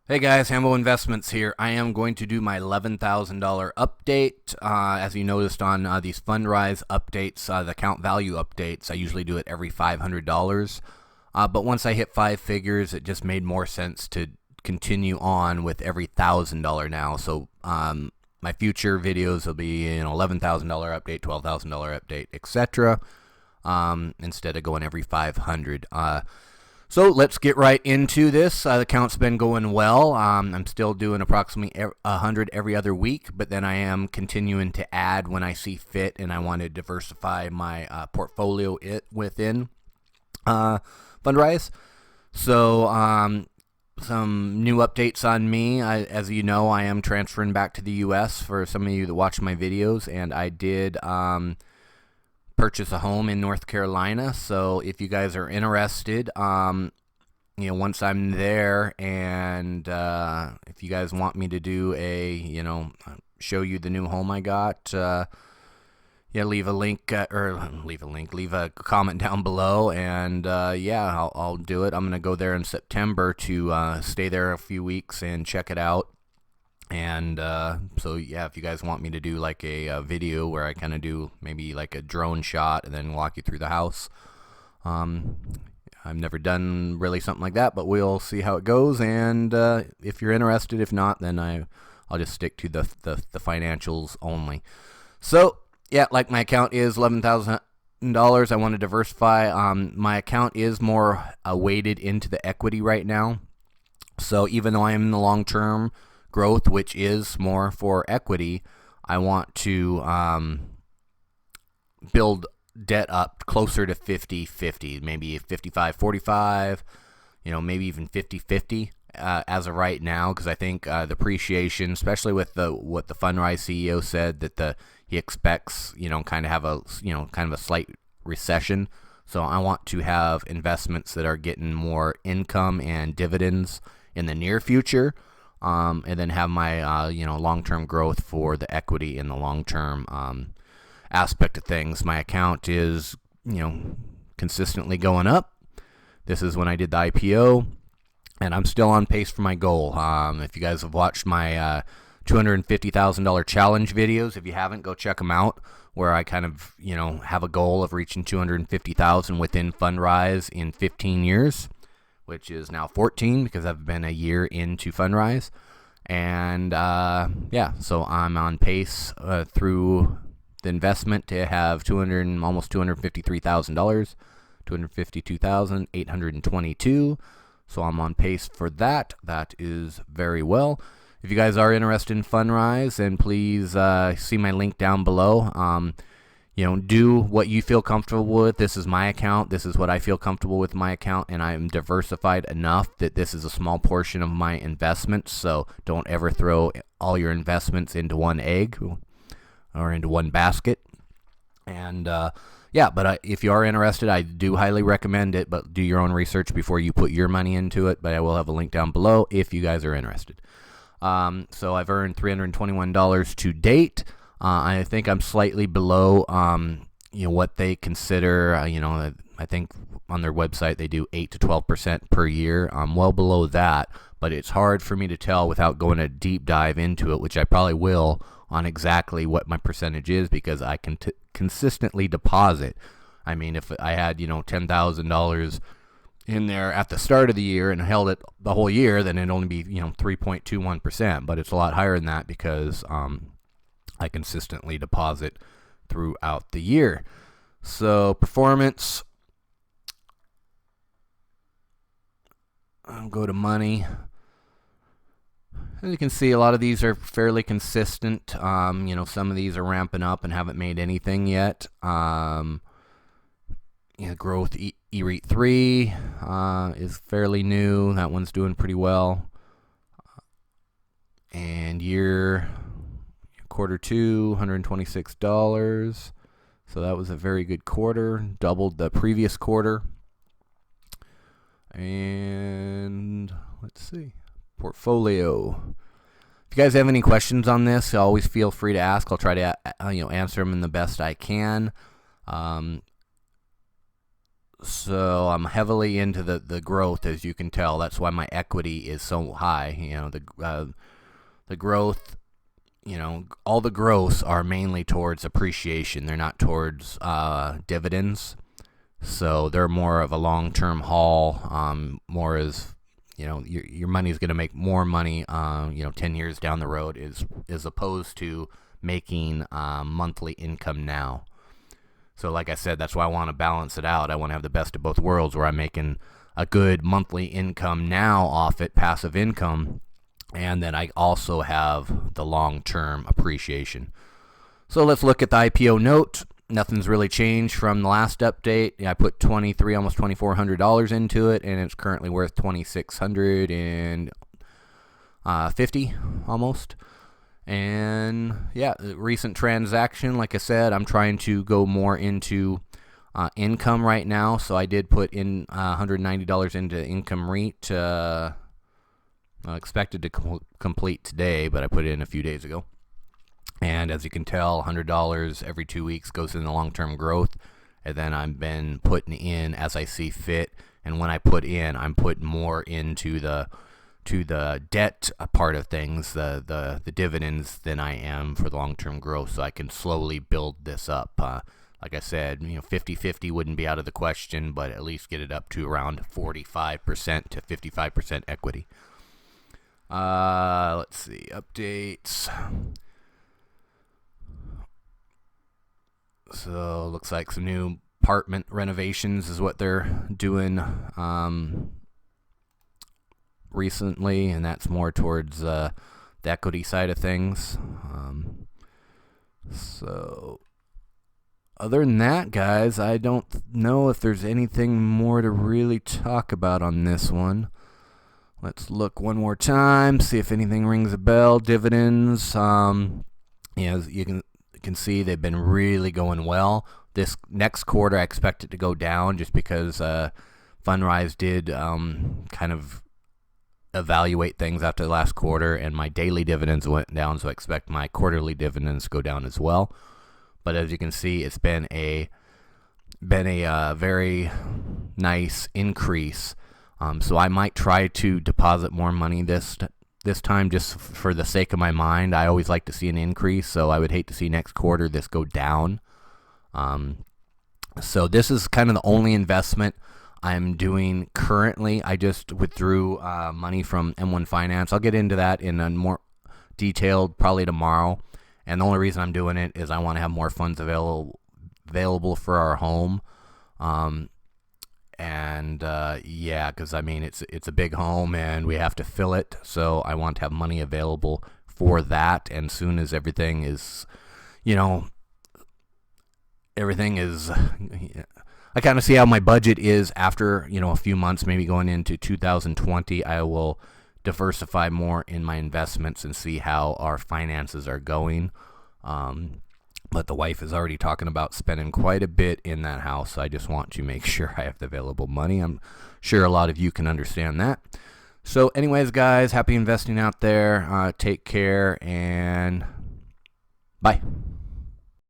Hey guys, Hambo Investments here. I am going to do my $11,000 update. As you noticed on these Fundrise updates, the account value updates, I usually do it every $500. But once I hit five figures, it just made more sense to continue on with every $1,000 now. So my future videos will be an $11,000 update, $12,000 update, etc. Instead of going every 500. So let's get right into this. The account's been going well. I'm still doing approximately 100 every other week, but then I am continuing to add when I see fit, and I want to diversify my portfolio within Fundrise. So some new updates on me. As you know, I am transferring back to the U.S. for some of you that watch my videos, and I did purchase a home in North Carolina. So if you guys are interested, once I'm there, and if you guys want me to do show you the new home I got, leave a comment down below, and I'll do it. I'm gonna go there in September to stay there a few weeks and check it out. And if you guys want me to do like a video where I kind of do maybe like a drone shot and then walk you through the house, I've never done really something like that, but we'll see how it goes. And if you're interested, if not, then I'll just stick to the financials only. So like my account is $11,000. I want to diversify. My account is more weighted into the equity right now. So even though I am in the long term growth, which is more for equity, I want to build debt up closer to 50-50, maybe 55-45, maybe even 50-50 as of right now, because I think the appreciation, especially with what the Fundrise CEO said, that he expects kind of a slight recession. So I want to have investments that are getting more income and dividends in the near future. And then have my long-term growth for the equity in the long-term aspect of things. My account is consistently going up. This is when I did the IPO, and I'm still on pace for my goal. If you guys have watched my $250,000 challenge videos, if you haven't, go check them out, where I kind of have a goal of reaching $250,000 within Fundrise in 15 years. Which is now 14 because I've been a year into Fundrise. And so I'm on pace through the investment to have almost $253,000, $252,822. So I'm on pace for that. That is very well. If you guys are interested in Fundrise, then please see my link down below. Do what you feel comfortable with. This is my account. This is what I feel comfortable with my account, and I'm diversified enough that this is a small portion of my investments. So don't ever throw all your investments into one egg or into one basket. And if you are interested, I do highly recommend it, but do your own research before you put your money into it. But I will have a link down below if you guys are interested. So I've earned $321 to date. I think I'm slightly below, what they consider. I think on their website they do 8 to 12% per year. I'm well below that, but it's hard for me to tell without going a deep dive into it, which I probably will, on exactly what my percentage is, because I can consistently deposit. I mean, if I had $10,000 in there at the start of the year and held it the whole year, then it'd only be 3.21%. But it's a lot higher than that because I consistently deposit throughout the year. So performance, I'll go to money. As you can see, a lot of these are fairly consistent. Some of these are ramping up and haven't made anything yet. Growth REIT 3 is fairly new. That one's doing pretty well. And quarter two, $126. So that was a very good quarter, doubled the previous quarter. And let's see, portfolio. If you guys have any questions on this, always feel free to ask. I'll try to answer them in the best I can. So I'm heavily into the growth, as you can tell. That's why my equity is so high. The growth, all the growths are mainly towards appreciation. They're not towards dividends. So they're more of a long-term haul. More as your money is going to make more money. 10 years down the road is opposed to making monthly income now. So like I said, that's why I want to balance it out. I want to have the best of both worlds, where I'm making a good monthly income now off it, passive income, and then I also have the long-term appreciation. So let's look at the IPO note. Nothing's really changed from the last update. I put almost $2,400 into it, and it's currently worth $2,650 almost. And yeah, recent transaction, like I said, I'm trying to go more into income right now. So I did put in $190 into income REIT. I expected to complete today, but I put it in a few days ago. And as you can tell, $100 every 2 weeks goes into long-term growth. And then I've been putting in as I see fit. And when I put in, I'm putting more into the debt part of things, the dividends, than I am for the long-term growth, so I can slowly build this up. Like I said, 50-50 wouldn't be out of the question, but at least get it up to around 45% to 55% equity. Let's see, updates. So looks like some new apartment renovations is what they're doing recently, and that's more towards the equity side of things. So other than that, guys, I don't know if there's anything more to really talk about on this one. Let's look one more time, see if anything rings a bell. Dividends, as you can see, they've been really going well. This next quarter, I expect it to go down, just because Fundrise did kind of evaluate things after the last quarter, and my daily dividends went down, so I expect my quarterly dividends to go down as well. But as you can see, it's been a very nice increase. So I might try to deposit more money this time, just for the sake of my mind. I always like to see an increase, so I would hate to see next quarter this go down. So this is kind of the only investment I'm doing currently. I just withdrew money from M1 Finance. I'll get into that in a more detailed probably tomorrow. And the only reason I'm doing it is I want to have more funds available for our home. Yeah, because I mean it's a big home and we have to fill it. So I want to have money available for that. And soon as everything is, I kind of see how my budget is after, a few months, maybe going into 2020. I will diversify more in my investments and see how our finances are going. But the wife is already talking about spending quite a bit in that house. So I just want to make sure I have the available money. I'm sure a lot of you can understand that. So anyways, guys, happy investing out there. Take care and bye.